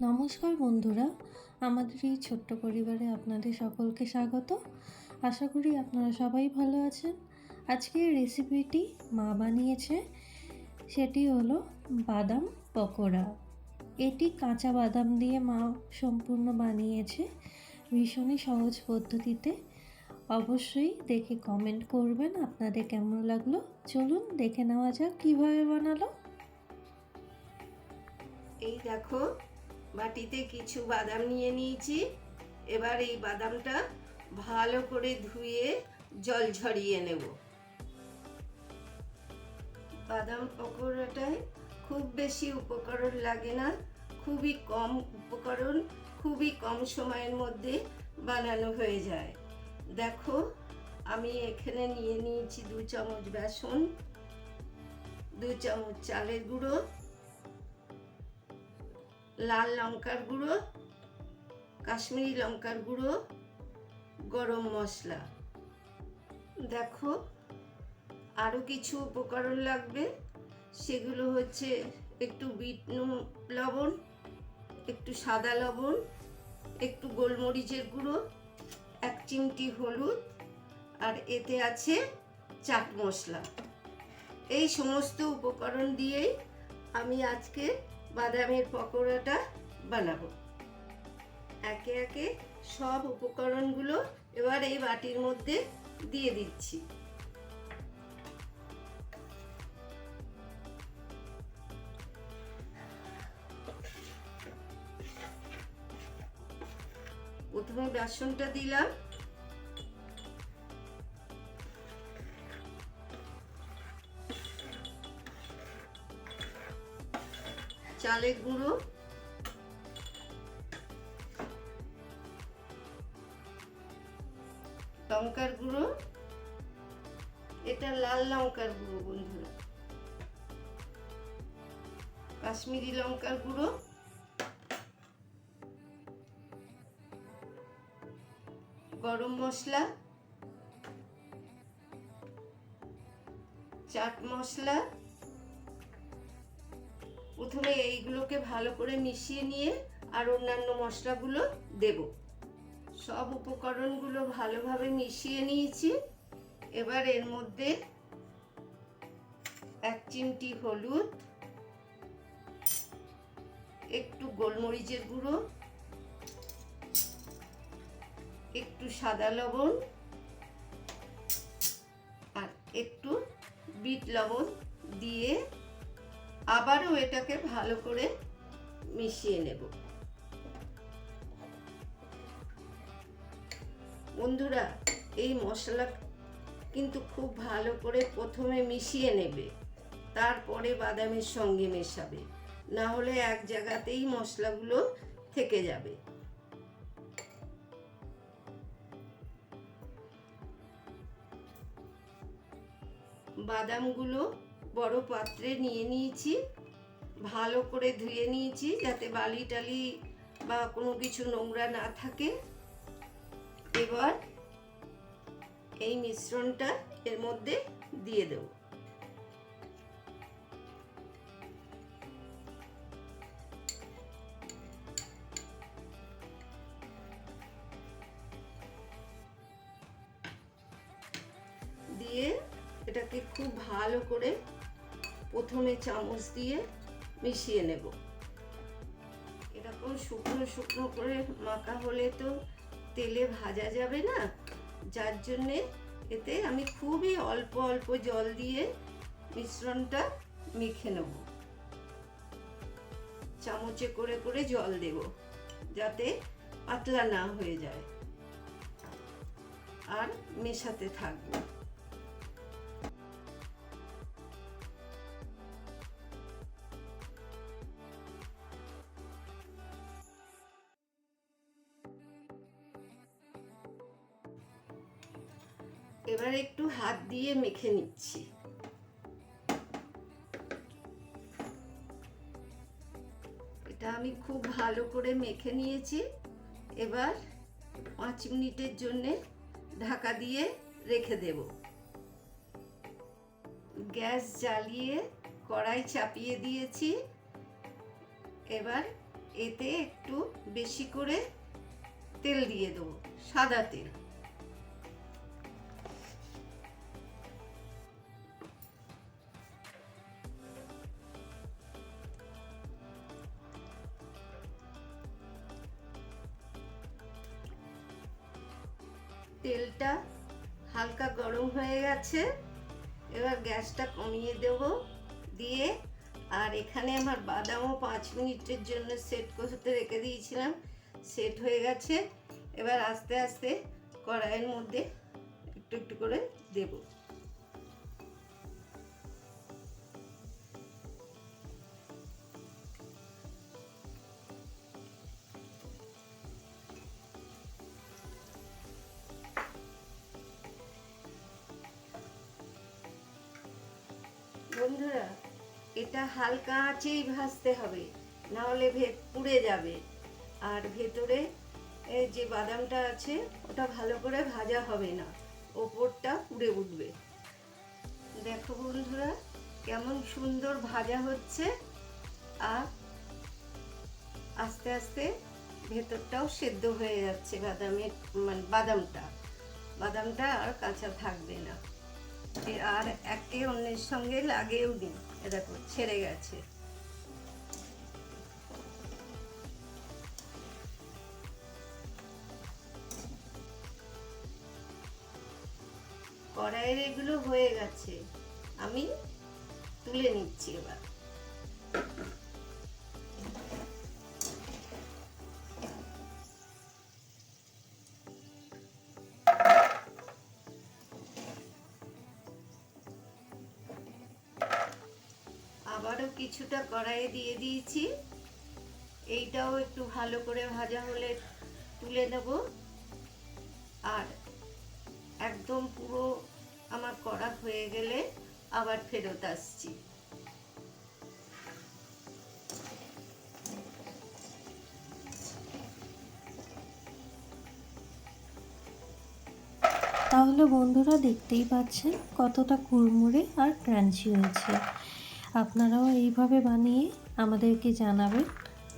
নমস্কার বন্ধুরা, আমাদের এই ছোট্ট পরিবারে আপনাদের সকলকে স্বাগত। আশা করি আপনারা সবাই ভালো আছেন। আজকের রেসিপিটি মা বানিয়েছে, সেটি হলো বাদাম পকোড়া। এটি কাঁচা বাদাম দিয়ে মা সম্পূর্ণ বানিয়েছে ভীষণই সহজ পদ্ধতিতে। অবশ্যই দেখে কমেন্ট করবেন আপনাদের কেমন লাগলো। চলুন দেখে নেওয়া যাক কীভাবে বানালো। এই দেখো, বাটিতে কিছু বাদাম নিয়ে নিয়েছি। এবার এই বাদামটা ভালো করে ধুয়ে জল ঝরিয়ে নেব। বাদাম পকোড়াটায় খুব বেশি উপকরণ লাগে না, খুবই কম উপকরণ, খুবই কম সময়ের মধ্যে বানানো হয়ে যায়। দেখো, আমি এখানে নিয়ে নিয়েছি 2 চামচ বেসন, 2 চামচ চালের গুঁড়ো, লাল লঙ্কার গুঁড়ো, কাশ্মীরি লঙ্কার গুঁড়ো, গরম মশলা। দেখো, আরও কিছু উপকরণ লাগবে। সেগুলো হচ্ছে একটু বিট লবণ, একটু সাদা লবণ, একটু গোলমরিচের গুঁড়ো, 1 চিমটি হলুদ, আর এতে আছে চাট মশলা। এই সমস্ত উপকরণ দিয়েই আমি আজকে বাদামের পকোড়াটা বানাবো। একে একে সব উপকরণগুলো এবার এই বাটির মধ্যে দিয়ে দিচ্ছি। প্রথমে বেসনটা দিলাম, চালের গুঁড়ো, লঙ্কার গুঁড়ো, এটা লাল লঙ্কার গুঁড়ো বন্ধুরা, কাশ্মীরি লঙ্কার গুঁড়ো, গরম মশলা, চাট মশলা। প্রথমে এইগুলোকে ভালো করে মিশিয়ে নিয়ে আর অন্যান্য মশলাগুলো দেব। সব উপকরণগুলো ভালোভাবে মিশিয়ে নিয়েছি। এবার এর মধ্যে 1 চিমটি হলুদ, একটু গোলমরিচের গুঁড়ো, একটু সাদা লবণ, আর একটু বিট লবণ দিয়ে আবারও এটাকে ভালো করে মিশিয়ে নেব। বন্ধুরা, এই মশলা কিন্তু খুব ভালো করে প্রথমে মিশিয়ে নেবে, তারপরে বাদামের সঙ্গে মেশাবে, না হলে এক জায়গাতেই মশলাগুলো থেকে যাবে। বাদামগুলো বড় পাত্রে নিয়ে নিয়েছি, ভালো করে ধুয়ে নিয়েছি যাতে বালি টালি বা কোনো কিছু নোংরা না থাকে। এবার এই মিশ্রণটা এর মধ্যে দিয়ে দেব। দিয়ে এটাকে খুব ভালো করে প্রথমে চামচ দিয়ে মিশিয়ে নেব। এরকম শুকনো শুকনো করে মাখা হলে তো তেলে ভাজা যাবে না, যার জন্যে এতে আমি খুবই অল্প অল্প জল দিয়ে মিশ্রণটা মেখে নেব। চামচে করে করে জল দেব যাতে পাতলা না হয়ে যায়, আর মেশাতে থাকবো। এবার একটু হাত দিয়ে মেখে নিচ্ছি। এটা আমি খুব ভালো করে মেখে নিয়েছি। এবার 5 মিনিটের জন্য ঢাকা দিয়ে রেখে দেব। গ্যাস জ্বালিয়ে কড়াই চাপিয়ে দিয়েছি। এবার এতে একটু বেশি করে তেল দিয়ে দেবো, সাদা তেল। তেলটা হালকা গরম হয়ে গেছে, এবার গ্যাসটা কমিয়ে দেব, দিয়ে আর এখানে আমার বাদামও 5 মিনিটের জন্য সেট করতে রেখে দিয়েছিলাম, সেট হয়ে গেছে। এবার আস্তে আস্তে কড়াইয়ের মধ্যে একটু একটু করে দেব। বন্ধুরা, এটা হালকা আঁচেই ভাজতে হবে, না হলে পুড়ে যাবে। আর ভেতরে যে বাদামটা আছে ওটা ভালো করে ভাজা হবে না, ওপরটা পুড়ে উঠবে। দেখো বন্ধুরা কেমন সুন্দর ভাজা হচ্ছে, আর আস্তে আস্তে ভেতরটাও সেদ্ধ হয়ে যাচ্ছে। বাদামটা আর কাঁচা থাকবে না, আর একে অন্যের সঙ্গে লাগেও নি। দেখো ছেড়ে গেছে। কড়াইয়ের এগুলো হয়ে গেছে, আমি তুলে নিচ্ছি এবার। আবারও কিছুটা কড়াইয়ে দিয়ে দিয়েছি, এইটাও একটু ভালো করে ভাজা হলে তুলে নেব। আর একদম পুরো আমার কড়া হয়ে গেলে আবার ফেরত আসছি। তাহলে বন্ধুরা দেখতেই পাচ্ছেন কতটা কুড়মুড়ে আর ক্রাঞ্চি হয়েছে। আপনারাও এইভাবে বানিয়ে আমাদেরকে জানাবেন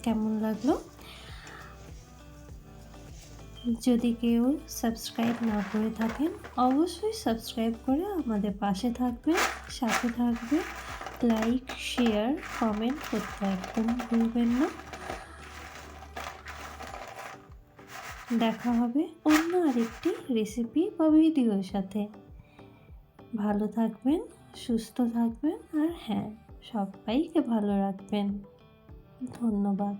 কেমন লাগলো। যদি কেউ সাবস্ক্রাইব না করে থাকেন অবশ্যই সাবস্ক্রাইব করে আমাদের পাশে থাকবেন, সাথে থাকবেন। লাইক, শেয়ার, কমেন্ট করতে একদম ভুলবেন না। দেখা হবে অন্য আরেকটি রেসিপি বা ভিডিওর সাথে। ভালো থাকবেন, সুস্থ থাকবেন, আর হ্যাঁ, সবাইকে ভালো রাখবেন। ধন্যবাদ।